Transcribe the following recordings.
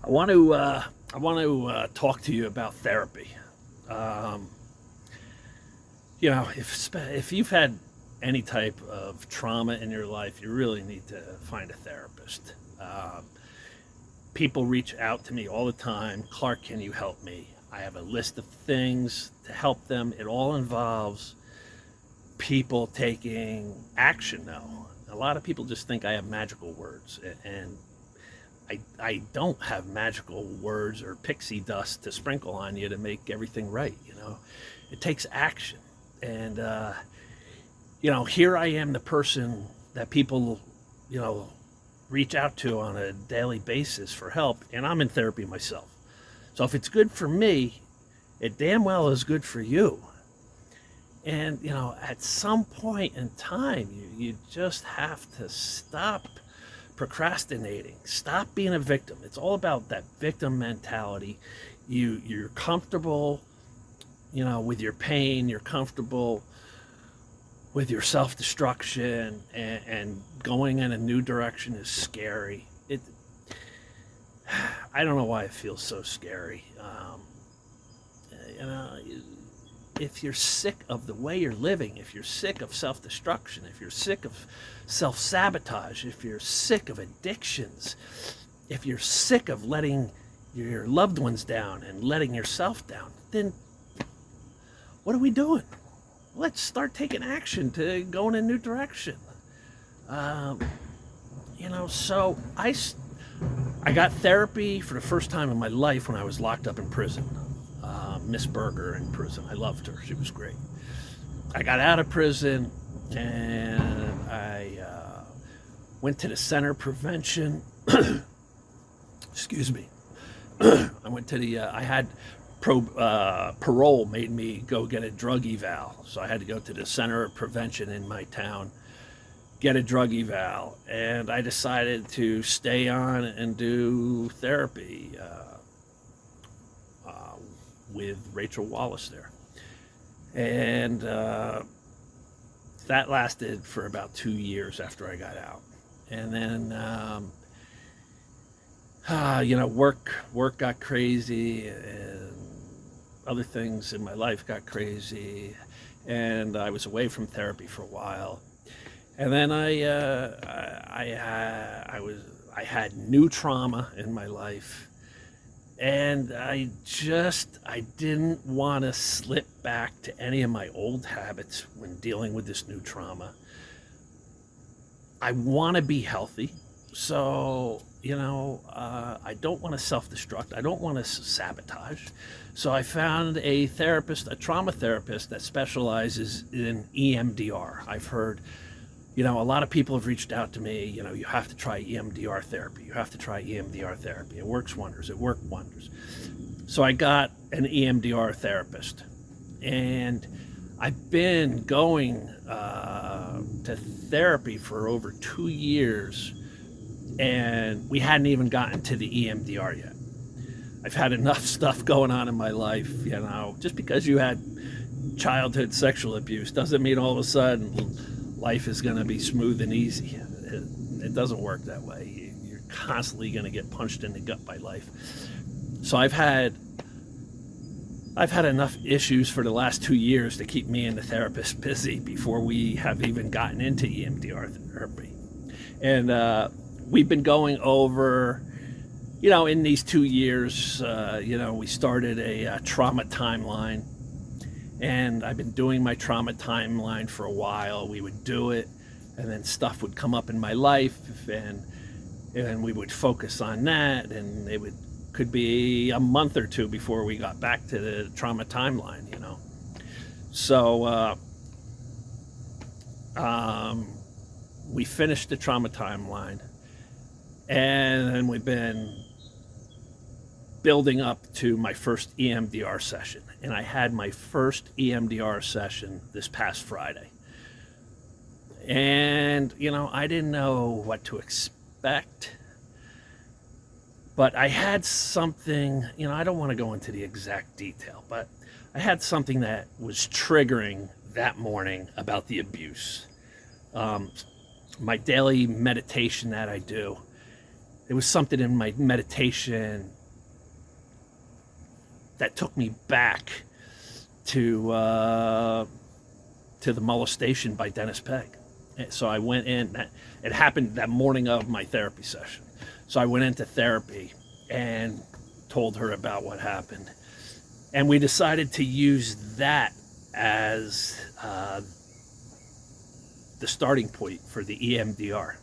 I want to talk to you about therapy. Um, if you've had any type of trauma in your life, you really need to find a therapist. People reach out to me all the time. Clark, can you help me? I have a list of things to help them. It all involves people taking action now. A lot of people just think I have magical words, and I don't have magical words or pixie dust to sprinkle on you to make everything right. It takes action. And, here I am, the person that people, reach out to on a daily basis for help, and I'm in therapy myself. So if it's good for me, it damn well is good for you. And, at some point in time, you just have to stop procrastinating, stop being a victim. It's all about that victim mentality. You're comfortable, with your pain, you're comfortable with your self-destruction, and going in a new direction is scary. I don't know why it feels so scary. If you're sick of the way you're living, if you're sick of self-destruction, if you're sick of self-sabotage, if you're sick of addictions, if you're sick of letting your loved ones down and letting yourself down, then what are we doing? Let's start taking action to go in a new direction. So I got therapy for the first time in my life when I was locked up in prison. Miss Berger in prison. I loved her. She was great. I got out of prison and I went to the Center of Prevention. Excuse me. I went to I had parole made me go get a drug eval. So I had to go to the Center of Prevention in my town, get a drug eval. And I decided to stay on and do therapy with Rachel Wallace there. And that lasted for about 2 years after I got out. And then, work got crazy, and other things in my life got crazy, and I was away from therapy for a while. And then I had new trauma in my life. And I didn't want to slip back to any of my old habits when dealing with this new trauma. I want to be healthy. So, I don't want to self-destruct. I don't want to sabotage. So I found a trauma therapist that specializes in EMDR. I've heard, a lot of people have reached out to me, you have to try EMDR therapy. You have to try EMDR therapy. It works wonders. It worked wonders. So I got an EMDR therapist. And I've been going to therapy for over 2 years. And we hadn't even gotten to the EMDR yet. I've had enough stuff going on in my life, Just because you had childhood sexual abuse doesn't mean all of a sudden life is going to be smooth and easy. It doesn't work that way. You're constantly going to get punched in the gut by life. So I've had enough issues for the last 2 years to keep me and the therapist busy before we have even gotten into EMDR therapy. And we've been going over, in these 2 years, we started a trauma timeline. And I've been doing my trauma timeline for a while. We would do it, and then stuff would come up in my life, and we would focus on that, and could be a month or two before we got back to the trauma timeline, So we finished the trauma timeline, and then we've been building up to my first EMDR session. And I had my first EMDR session this past Friday. And, I didn't know what to expect. But I had something, I don't want to go into the exact detail, but I had something that was triggering that morning about the abuse. My daily meditation that I do, there was something in my meditation that took me back to the molestation by Dennis Pegg. And so I went in. It happened that morning of my therapy session. So I went into therapy and told her about what happened. And we decided to use that as the starting point for the EMDR.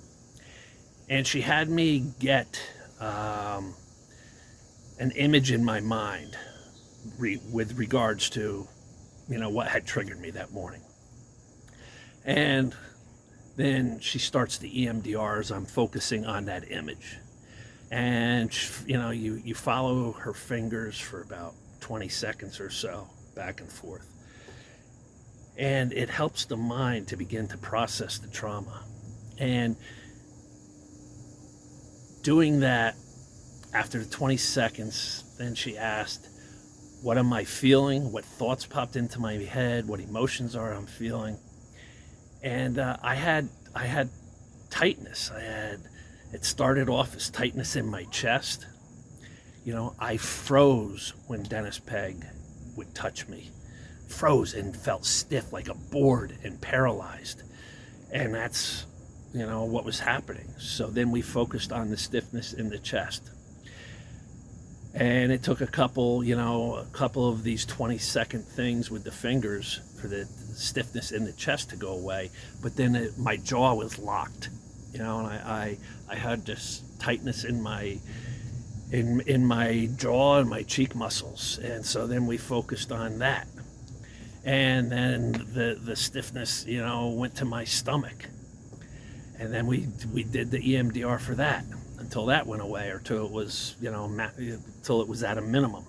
And she had me get an image in my mind with regards to, what had triggered me that morning. And then she starts the EMDR as I'm focusing on that image. And, you follow her fingers for about 20 seconds or so, back and forth. And it helps the mind to begin to process the trauma. And doing that, after the 20 seconds, then she asked, what am I feeling? What thoughts popped into my head? What emotions I'm feeling? And I had tightness. It started off as tightness in my chest. I froze when Dennis Pegg would touch me. Froze and felt stiff like a board and paralyzed. And that's, what was happening. So then we focused on the stiffness in the chest. And it took a couple of these 20-second things with the fingers for the stiffness in the chest to go away. But then my jaw was locked, and I had this tightness in my jaw and my cheek muscles. And so then we focused on that. And then the stiffness, went to my stomach. And then we did the EMDR for that until that went away, or till it was, till it was at a minimum.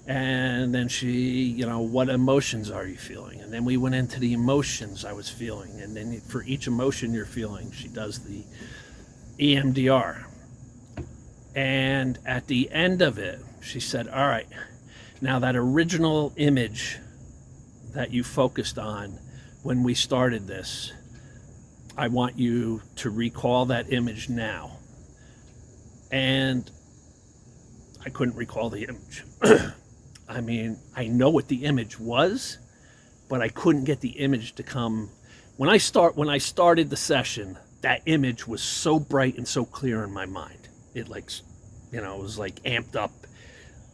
And then she, what emotions are you feeling? And then we went into the emotions I was feeling. And then for each emotion you're feeling, she does the EMDR. And at the end of it, she said, all right, now that original image that you focused on when we started this, I want you to recall that image now. And I couldn't recall the image. I mean, I know what the image was, but I couldn't get the image to come. When I started the session, that image was so bright and so clear in my mind. It it was like amped up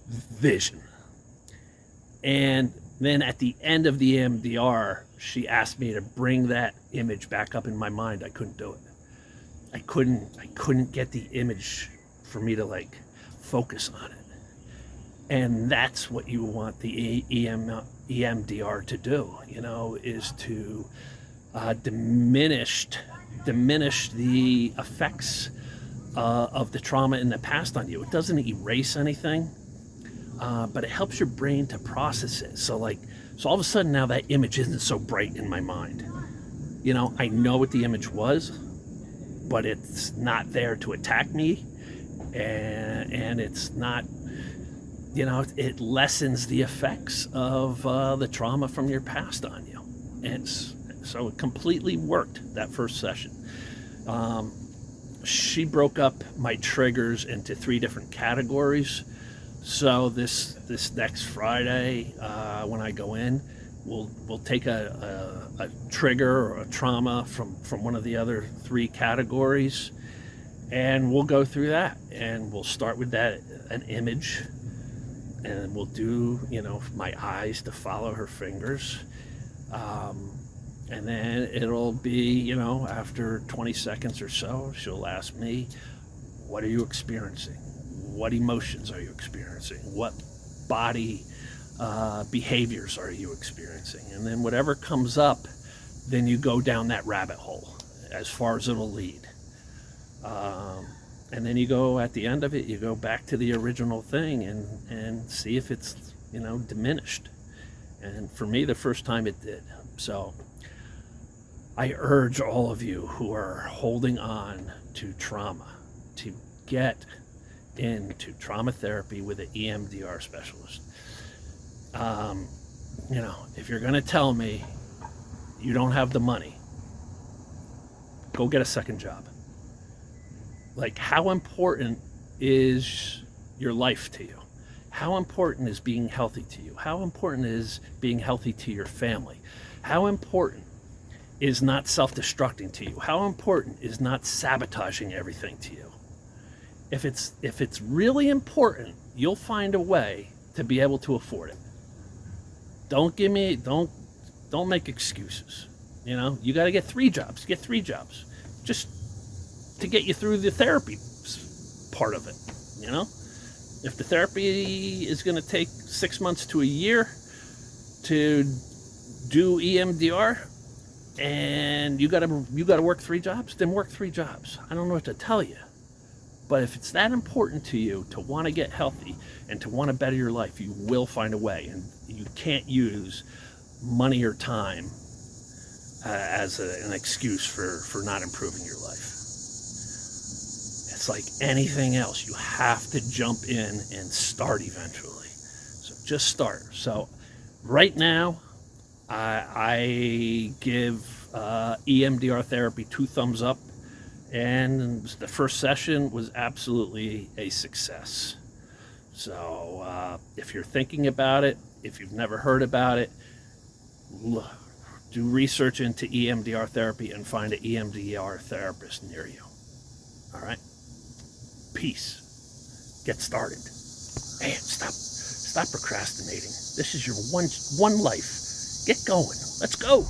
vision. And then at the end of the EMDR, she asked me to bring that image back up in my mind. I couldn't do it. I couldn't get the image for me to focus on it. And that's what you want the EMDR to do, is to diminish the effects of the trauma in the past on you. It doesn't erase anything, but it helps your brain to process it. So all of a sudden now that image isn't so bright in my mind. I know what the image was, but it's not there to attack me, and it's not, it lessens the effects of the trauma from your past on you. And so it completely worked that first session. She broke up my triggers into 3 different categories. So this next Friday, when I go in, we'll take a trigger or a trauma from one of the other 3 categories, and we'll go through that. And we'll start with an image, and we'll do my eyes to follow her fingers, and then it'll be after 20 seconds or so, she'll ask me, what are you experiencing? What emotions are you experiencing? What body behaviors are you experiencing? And then whatever comes up, then you go down that rabbit hole as far as it'll lead. And then you go, at the end of it, you go back to the original thing and see if it's, diminished. And for me, the first time it did. So I urge all of you who are holding on to trauma to get into trauma therapy with an EMDR specialist. If you're going to tell me you don't have the money, go get a second job. How important is your life to you? How important is being healthy to you? How important is being healthy to your family? How important is not self-destructing to you? How important is not sabotaging everything to you? If it's really important, you'll find a way to be able to afford it. Don't make excuses. You know, you got to get 3 jobs. Get 3 jobs just to get you through the therapy part of it. You know, if the therapy is going to take 6 months to a year to do EMDR, and you got to work 3 jobs, then work 3 jobs. I don't know what to tell you. But if it's that important to you to want to get healthy and to want to better your life, you will find a way. And you can't use money or time as an excuse for not improving your life. It's like anything else. You have to jump in and start eventually. So just start. So right now, I give EMDR therapy 2 thumbs up. And the first session was absolutely a success. So if you're thinking about it, if you've never heard about it, do research into EMDR therapy and find an EMDR therapist near you. All right? Peace. Get started. Man, stop procrastinating. This is your one life. Get going. Let's go.